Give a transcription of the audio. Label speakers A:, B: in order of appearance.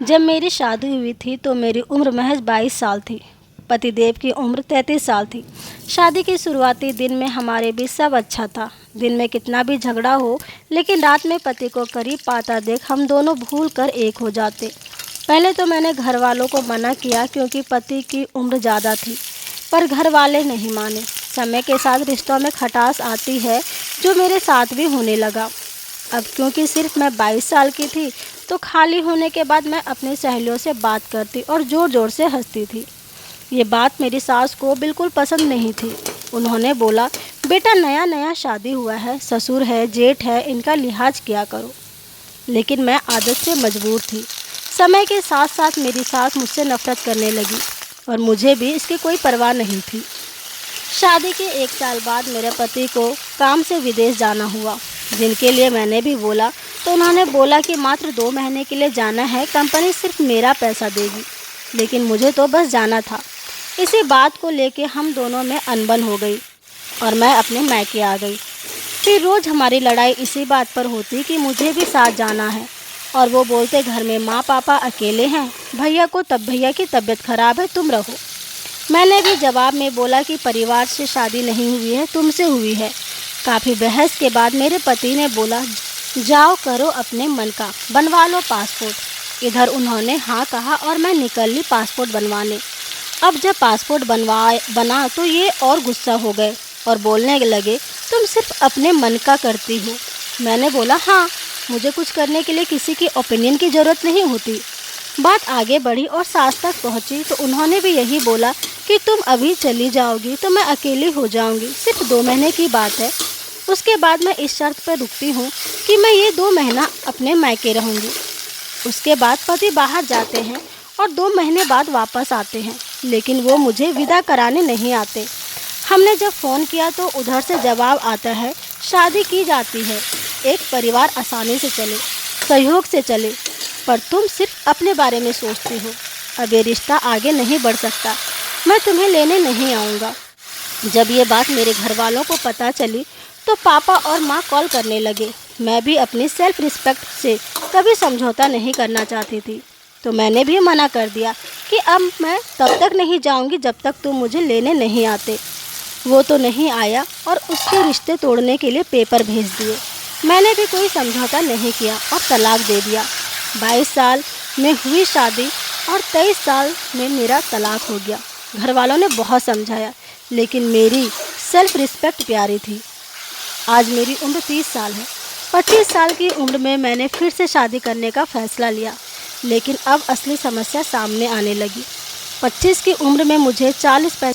A: जब मेरी शादी हुई थी तो मेरी उम्र महज 22 साल थी। पतिदेव की उम्र 33 साल थी। शादी के शुरुआती दिन में हमारे बीच सब अच्छा था। दिन में कितना भी झगड़ा हो, लेकिन रात में पति को करीब पाता देख हम दोनों भूल कर एक हो जाते। पहले तो मैंने घर वालों को मना किया क्योंकि पति की उम्र ज़्यादा थी, पर घर वाले नहीं माने। समय के साथ रिश्तों में खटास आती है, जो मेरे साथ भी होने लगा। अब क्योंकि सिर्फ मैं 22 साल की थी, तो खाली होने के बाद मैं अपनी सहेलियों से बात करती और ज़ोर ज़ोर से हंसती थी। ये बात मेरी सास को बिल्कुल पसंद नहीं थी। उन्होंने बोला, बेटा नया नया शादी हुआ है, ससुर है, जेठ है, इनका लिहाज किया करो। लेकिन मैं आदत से मजबूर थी। समय के साथ साथ मेरी सास मुझसे नफरत करने लगी और मुझे भी इसकी कोई परवाह नहीं थी। शादी के 1 साल बाद मेरे पति को काम से विदेश जाना हुआ, जिनके लिए मैंने भी बोला तो उन्होंने बोला कि मात्र 2 महीने के लिए जाना है, कंपनी सिर्फ मेरा पैसा देगी। लेकिन मुझे तो बस जाना था। इसी बात को लेके हम दोनों में अनबन हो गई और मैं अपने मायके आ गई। फिर रोज़ हमारी लड़ाई इसी बात पर होती कि मुझे भी साथ जाना है, और वो बोलते घर में माँ पापा अकेले हैं, भैया की तबीयत खराब है, तुम रहो। मैंने भी जवाब में बोला कि परिवार से शादी नहीं हुई है, तुमसे हुई है। काफ़ी बहस के बाद मेरे पति ने बोला, जाओ करो अपने मन का, बनवा लो पासपोर्ट। इधर उन्होंने हाँ कहा और मैं निकल ली पासपोर्ट बनवाने। अब जब पासपोर्ट बना तो ये और गुस्सा हो गए और बोलने लगे, तुम सिर्फ अपने मन का करती हो। मैंने बोला, हाँ, मुझे कुछ करने के लिए किसी की ओपिनियन की ज़रूरत नहीं होती। बात आगे बढ़ी और सास तक पहुंची तो उन्होंने भी यही बोला कि तुम अभी चली जाओगी तो मैं अकेली हो जाऊंगी, सिर्फ 2 महीने की बात है। उसके बाद मैं इस शर्त पर रुकती हूँ कि मैं ये 2 महीना अपने मायके रहूँगी। उसके बाद पति बाहर जाते हैं और 2 महीने बाद वापस आते हैं, लेकिन वो मुझे विदा कराने नहीं आते। हमने जब फ़ोन किया तो उधर से जवाब आता है, शादी की जाती है, एक परिवार आसानी से चले, सहयोग से चले, पर तुम सिर्फ अपने बारे में सोचती हो। अब ये रिश्ता आगे नहीं बढ़ सकता, मैं तुम्हें लेने नहीं आऊँगा। जब ये बात मेरे घर वालों को पता चली तो पापा और माँ कॉल करने लगे। मैं भी अपनी सेल्फ रिस्पेक्ट से कभी समझौता नहीं करना चाहती थी, तो मैंने भी मना कर दिया कि अब मैं तब तक नहीं जाऊँगी जब तक तुम मुझे लेने नहीं आते। वो तो नहीं आया और उसके रिश्ते तोड़ने के लिए पेपर भेज दिए। मैंने भी कोई समझौता नहीं किया और तलाक दे दिया। 22 साल में हुई शादी और 23 साल में मेरा तलाक हो गया। घर वालों ने बहुत समझाया, लेकिन मेरी सेल्फ रिस्पेक्ट प्यारी थी। आज मेरी उम्र 30 साल है। 25 साल की उम्र में मैंने फिर से शादी करने का फ़ैसला लिया, लेकिन अब असली समस्या सामने आने लगी। 25 की उम्र में मुझे 40 पैसे